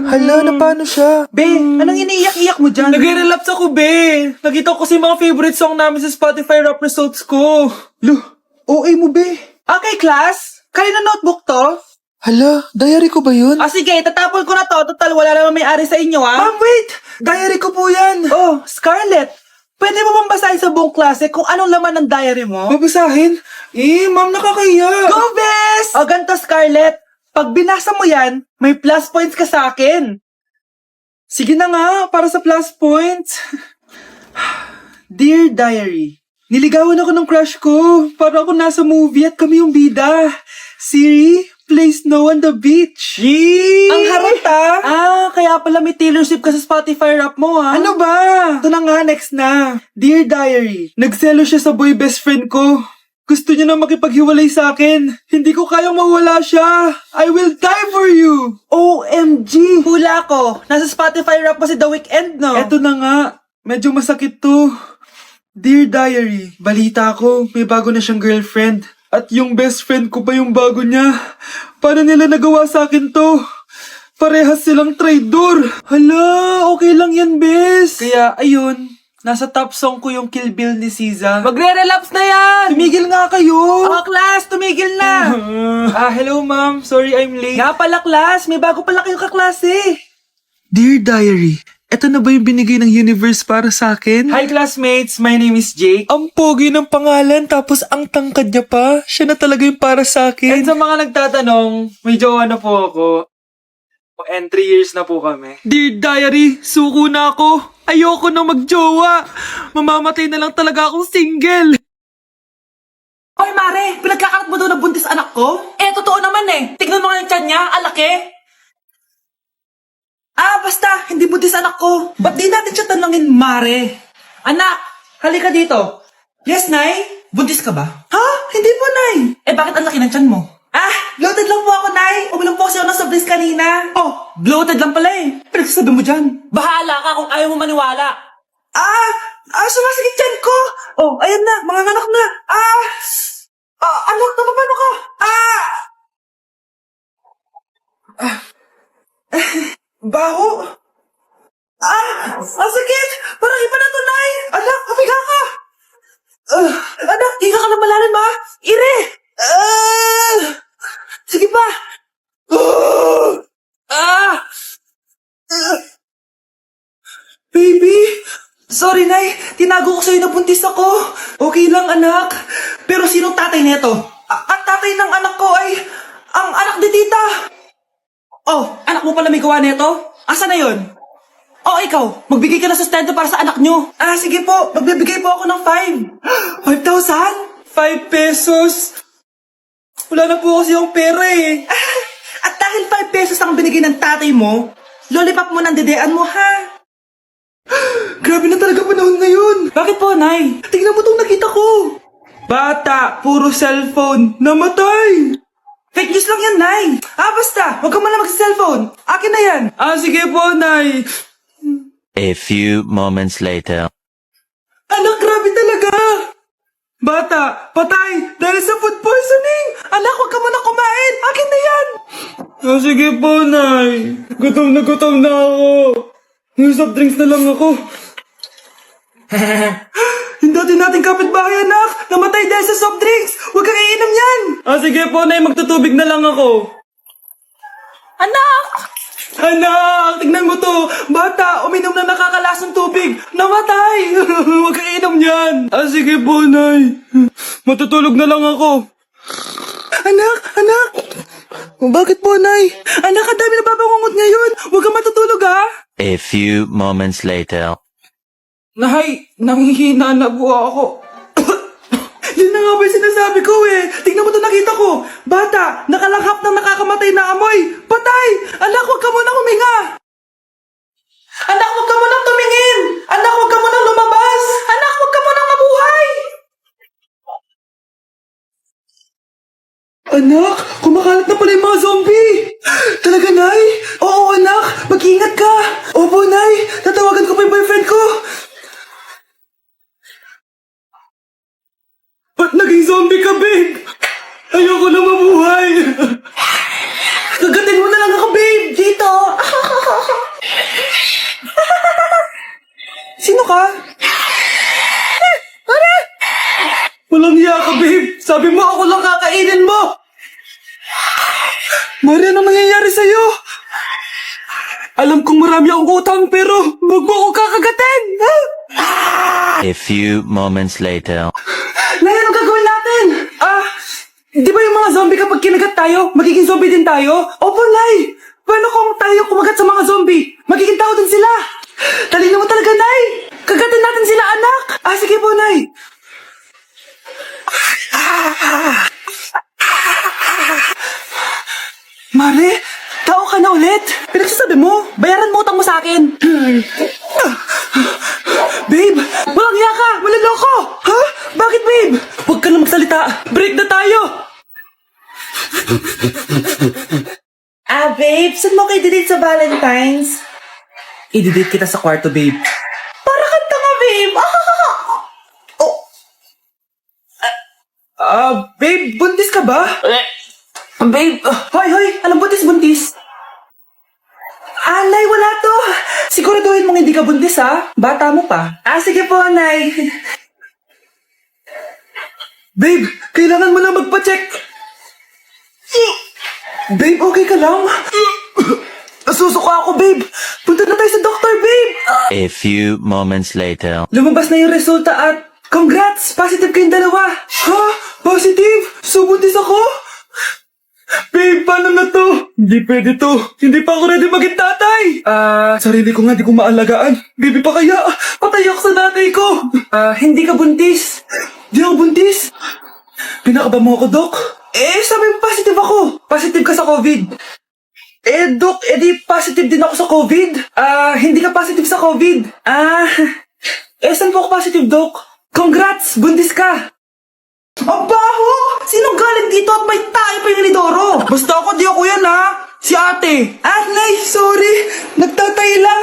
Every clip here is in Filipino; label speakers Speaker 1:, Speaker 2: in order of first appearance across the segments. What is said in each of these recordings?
Speaker 1: Hala, na paano siya?
Speaker 2: Be, anong iniiyak-iyak mo dyan?
Speaker 1: Nagre-relapse ako, be. Nakita ko kasi mga favorite song namin sa Spotify rap results ko.
Speaker 2: OA mo, be. Okay, class. Kanina notebook to?
Speaker 1: Hala, diary ko ba yun?
Speaker 2: Sige, tatapon ko na to. Total, wala naman may-ari sa inyo, ha?
Speaker 1: Ma'am, wait! Diary ko po yan.
Speaker 2: Oh, Scarlett. Pwede mo bang basahin sa buong klase kung anong laman ng diary mo?
Speaker 1: Babasahin? Ma'am, nakakahiya.
Speaker 2: Go, Bes! O, ganito, Scarlett. Pag binasa mo yan, may plus points ka sa akin.
Speaker 1: Sige na nga, para sa plus points.
Speaker 2: Dear Diary,
Speaker 1: Niligawan ako ng crush ko. Para ako nasa movie at kami yung bida. Siri, play Snow on the Beach. Yee!
Speaker 2: ang harot kaya pala may Taylor Swift ka sa Spotify rap mo, ha?
Speaker 1: Ano ba? Ito na nga, next na. Dear Diary, nagselo siya sa boy best friend ko. Gusto niya na makipaghiwalay sa akin. Hindi ko kayang mawala siya. I will die for you.
Speaker 2: OMG! Hula ko. Nasa Spotify rap mo si The Weeknd, no?
Speaker 1: Eto na nga. Medyo masakit to. Dear Diary, balita ko, may bago na siyang girlfriend. At yung best friend ko pa yung bago niya. Paano nila nagawa sa akin to? Parehas silang traidor. Hala, okay lang yan, bes. Kaya, ayun, nasa top song ko yung Kill Bill ni SZA.
Speaker 2: Magre-relapse na yan!
Speaker 1: Tumigil nga kayo!
Speaker 2: Oh, class, tumigil na!
Speaker 1: Hello ma'am. Sorry I'm late.
Speaker 2: Nga pala, class, may bago pala kayong kaklase.
Speaker 1: Dear Diary, eto na ba yung binigay ng universe para sa akin?
Speaker 2: Hi, classmates. My name is Jake.
Speaker 1: Ang pogi ng pangalan tapos ang tangkad niya pa. Siya na talaga yung para sa akin.
Speaker 2: And sa mga nagtatanong, may jowa na po ako. And 3 years na po kami.
Speaker 1: Dear Diary, suko na ako. Ayoko na magjowa. Mamamatay na lang talaga akong single.
Speaker 3: Hoy, Mare! Pinagkakarat mo daw na buntis anak ko? Totoo naman Tignan mo nga yung tiyan niya, alaki. Basta, hindi buntis anak ko. Ba't di natin siya tanongin, Mare? Anak, halika dito. Yes, Nay? Buntis ka ba? Ha? Hindi po, Nay. Bakit ang laki ng tiyan mo? Bloated lang po ako, Nay. Uminom po kasi ako ng soft drinks kanina. Oh, bloated lang pala Pinagsasabi mo dyan. Bahala ka kung ayaw mo maniwala. Sumasigit tiyan ko. Oh, ayan na, mga anak na. Anak, paano ka? Baho? Sakit! Parang iba na to, Nay! Anak, papiga ka! Anak, higa ka na malalim, ha? Ire! Sige pa! Baby! Sorry, Nay. Tinago ko sa'yo na buntis ako. Okay lang, anak. Pero sinong tatay nito? Ang tatay ng anak ko ay ang anak ni tita. Oh, anak mo pala may gawa nito? Asa na yun? Oh, ikaw, magbigay ka na sustento para sa anak nyo. Sige po, magbibigay po ako ng 5. 5,000?
Speaker 1: 5 pesos. Wala na po kasi yung pera
Speaker 3: At dahil 5 pesos ang binigay ng tatay mo, lollipop mo ng dedean mo, ha?
Speaker 1: Grabe na talaga panahon ngayon.
Speaker 3: Bakit po, Nay?
Speaker 1: Tingnan mo tong nakita ko. Bata, puro cellphone. Namatay.
Speaker 3: Fake news lang yan, Nay. Basta, huwag ka muna mag-cellphone. Akin na yan.
Speaker 1: Sige po, Nay.
Speaker 4: A few moments later.
Speaker 1: Anak, grabe talaga. Bata, patay dahil sa food poisoning.
Speaker 3: Anak, huwag ka muna kumain. Akin na yan.
Speaker 1: Sige po, Nay. Gutom na ako. May soft drinks na lang ako.
Speaker 3: Yung dati nating kapitbahay, anak. Namatay dahil sa soft drinks. Huwag kang iinom yan.
Speaker 1: Sige po, Nay. Magtutubig na lang ako.
Speaker 3: Anak!
Speaker 1: Anak, tignan mo to. Bata, uminom na nakakalasang tubig. Namatay. Huwag kang inom yan. Sige po, Nay. Matutulog na lang ako.
Speaker 3: Anak! Bakit po, Nay? Anak, ang dami na babangungot ngayon. Huwag kang matutulog, ha?
Speaker 4: A few moments later.
Speaker 1: Nay, nanghihina na po ako.
Speaker 3: Yun na nga ba yung sinasabi ko Tingnan mo to nakita ko. Bata, nakalanghap ng nakakamatay na amoy. Patay! Anak, huwag ka munang huminga. Anak, huwag ka munang tumingin. Anak, huwag ka munang lumabas. Anak, huwag ka munang mabuhay.
Speaker 1: Anak, kumakalat na pala yung mga zombie.
Speaker 3: Talaga, Nay? Oo, anak. Mag-ingat ka. Opo, Nay. Tatawagan ko pa yung boyfriend ko.
Speaker 1: Ba't naging zombie ka, babe? Ayoko na mabuhay.
Speaker 3: Kagatin mo na lang ako, babe. Dito. Sabi mo ako lang kakainin mo!
Speaker 1: Mari, anong nangyayari sa'yo? Alam kong marami akong utang pero wag mo ako kakagatin! Ha?
Speaker 4: A few moments later.
Speaker 3: Nay, anong gagawin natin? Di ba yung mga zombie kapag kinagat tayo, magiging zombie din tayo? Opo, Nay! Paano kung tayo kumagat sa mga zombie? Magiging tao din sila! Talino mo talaga, Nay! Kagatin natin sila, anak! Sige po, Nay! Mare, tao ka na ulit? Pinagsasabi mo, bayaran mo utang mo sa akin. Babe, walang hiya ka! Maloloko! Ha? Bakit, babe? Huwag ka na magsalita. Break na tayo!
Speaker 2: Babe, saan mo kayo delete sa Valentine's?
Speaker 3: I-delete kita sa kwarto, babe.
Speaker 2: Para kang tanga, babe!
Speaker 3: Babe, buntis ka ba? Babe, hoy, alam buntis. Nay, wala to. Siguraduhin mong hindi ka buntis, ha? Bata mo pa.
Speaker 2: Sige po, Nay.
Speaker 3: Babe, kailangan mo na magpa-check. Babe, okay ka lang? Nasusuka ako, babe. Punta na tayo sa doktor, babe.
Speaker 4: A few moments later.
Speaker 3: Lumabas na yung resulta at congrats! Positive kayong dalawa. Ha? Positive? So, buntis ako? Babe, paano na to? Hindi pwede to. Hindi pa ako ready maging tatay. Sarili ko nga di ko maalagaan. Baby pa kaya? Patay ako sa tatay ko. Hindi ka buntis. Di ako buntis. Pinakaba mo ako, Dok. Sabi mo positive ako. Positive ka sa COVID. Dok, di positive din ako sa COVID. Hindi ka positive sa COVID. Saan po ako positive, Dok? Congrats! Buntis ka! Ang baho! Sinong galing dito at may tayo pa yung inidoro? Basta ako, di ako yan, ha? Si ate. Nay, sorry. Nagtatay lang.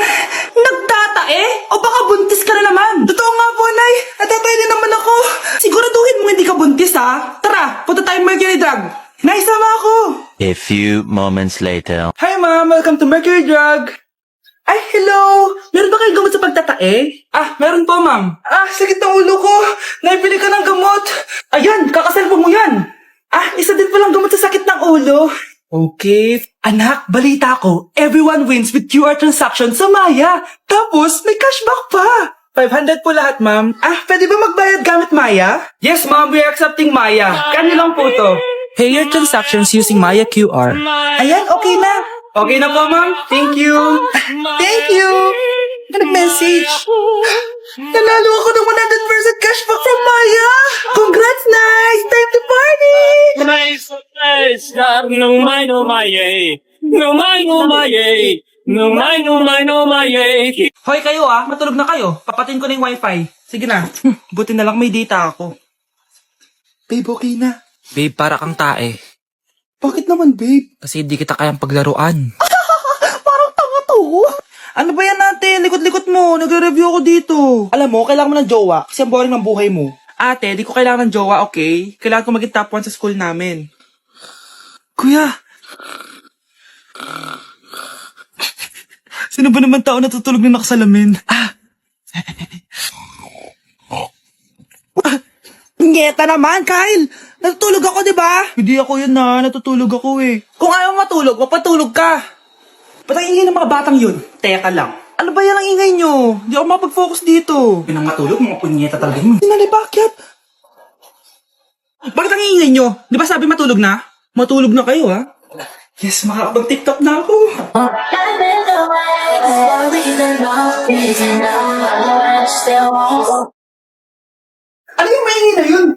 Speaker 3: Nagtatae? O baka buntis ka na naman? Totoo nga po, Nay. Natatay din naman ako. Siguraduhin mo hindi ka buntis, ha? Tara, punta tayo Mercury Drug. Nay, sama ako.
Speaker 4: A few moments later.
Speaker 3: Hi, Ma'am. Welcome to Mercury Drug. Ay, hello! Meron ba kayong gamot sa pagtatae? Meron po, ma'am. Sakit ng ulo ko. Naibili ka ng gamot. Ayan, kakaselfon mo yan. Isa din palang gamot sa sakit ng ulo. Okay. Anak, balita ko, everyone wins with QR transaction sa Maya. Tapos, may cashback pa. 500 po lahat, ma'am. Pwede ba magbayad gamit Maya? Yes, ma'am. We are accepting Maya. Kanilang po to. Pay your transactions using Maya QR. Ayan, okay na. Okay na po, ma'am. Thank you. Thank you. Nag-message. Nanalo ako ng 100% cashback from Maya. Congrats, nice. Time to party.
Speaker 5: Nice, no my,
Speaker 3: Hoy kayo matulog na kayo. Papatin ko na yung wifi. Sige na. Buti na lang may data ako.
Speaker 1: Babe, okay na.
Speaker 2: Babe, para kang tae.
Speaker 1: Bakit naman, babe?
Speaker 2: Kasi hindi kita kayang paglaruan.
Speaker 3: Parang tanga to. Ano ba yan natin? Likot-likot mo. Nagre-review ako dito. Alam mo, kailangan mo ng jowa kasi ang boring ng buhay mo. Ate, di ko kailangan ng jowa, okay? Kailangan ko maging top 1 sa school namin. Kuya! Sino ba naman tao natutulog na nakasalamin? Ngeta naman, Kyle! Natutulog ako, di ba? Hindi ako yun natutulog ako eh. Kung ayaw matulog, mapatulog ka. Ba't ang ingay ng mga batang yun? Teka lang. Ano ba yan ang ingay nyo? Hindi ako mapag-focus dito. Yun ang matulog, mga punyeta talaga yun. Sinali, bakit? Bakit ang ingay nyo? Di ba sabi matulog na? Matulog na kayo, ha? Yes, makakapag-tiktok na ako. Ano yung maingay na yun?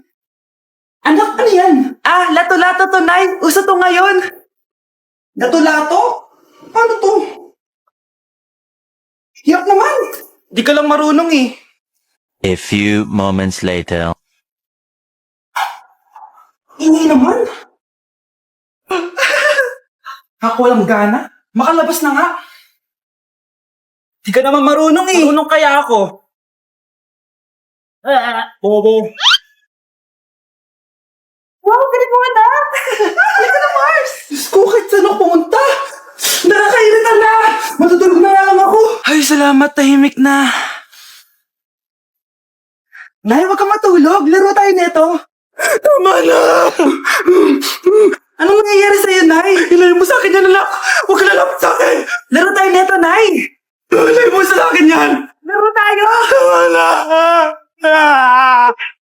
Speaker 3: Anak, ano yan? Lato-lato to, Nay. Uso to ngayon. Lato-lato? Paano to? Hirap naman. Di ka lang marunong eh.
Speaker 4: A few moments later.
Speaker 3: Ingay naman. Ako walang gana. Makalabas na nga. Di ka naman marunong eh. Marunong kaya ako. Bobo. Wow, galing mo anak! Halika na, Mars! Diyos ko, kahit saan ako pumunta! Nakakairita na! Matutulog na lang ako! Ay, salamat, tahimik na. Nay, wag ka matulog. Laro tayo nito.
Speaker 1: Tama na!
Speaker 2: Anong nangyayari sa'yo, Nay?
Speaker 1: Ilayo mo sa akin yan, anak! Huwag ka lalapit sa akin!
Speaker 2: Laro tayo neto, Nay!
Speaker 1: Ilayo mo sa akin yan!
Speaker 2: Laro tayo!
Speaker 1: Tama na!